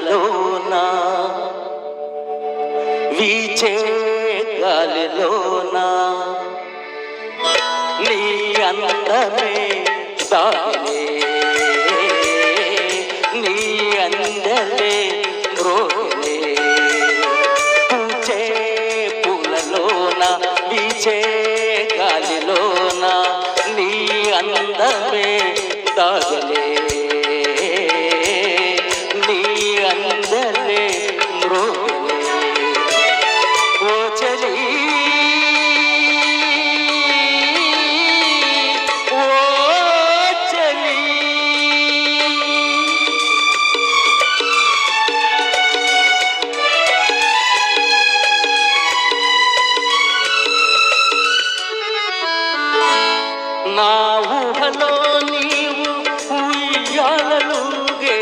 పూలలోన వీచే గాలిలోన నీ అందమే దాగే నీ అందలే రోగే పూచే పూలలోన వీచే గాలిలోన నీ అందమే దాగలే నీ అందలే మృగలే ఓ చలి ఓ చలి నా ఊహలో నీవు ఉయ్యాలలుగేవు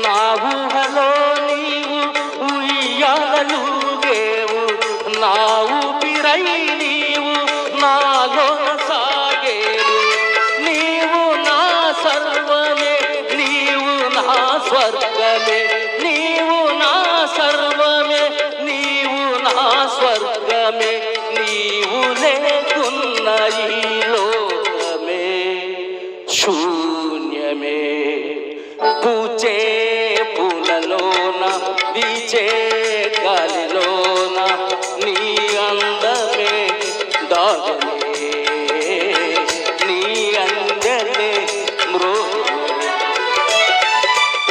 నా ఊహలో నీవు ఉయ్యాలలుగేవు నా ఊపిరై నీవు నాలో సాగేవు నీవు నా సర్వమే నీవు నా స్వర్గమే నీవు నా సర్వమే నీవు నా స్వర్గమే నీవు లేకున్న ఈ లోకమే శూన్యమే పూచే పూలలోన వీచే గాలిలోన నీ అందమే దాగలే నీ అందలే మృగలే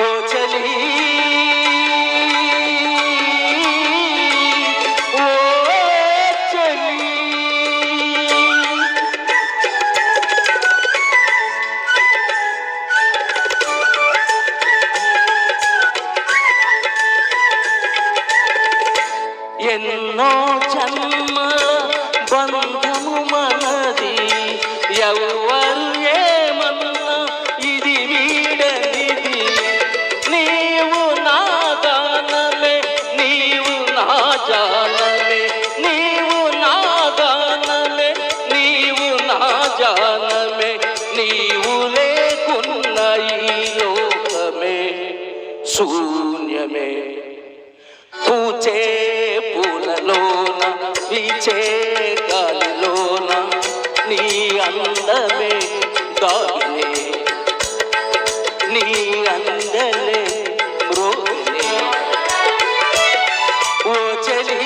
ఓ చలి ఓ చలి ఎన్నో జన్మ బంధము మనది ఎవరు ఏమన్నా ఇది వీడనిది నీవు నా గానమే నీవు నా జానమే నీవు నా గానమే నీవు నా జానమే నీవు లేకున్న ఈ లోకమే శూన్యమే పూచే పూలలోన వీచే గాలిలోన నీ అందమే దాగిలే నీ అందలే మృగలే ఓ చలి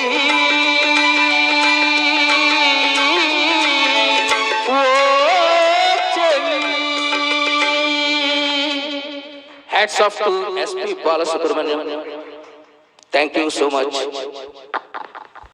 ఓ చలి. Hats off to SP Balasubramaniam. Thank you so much.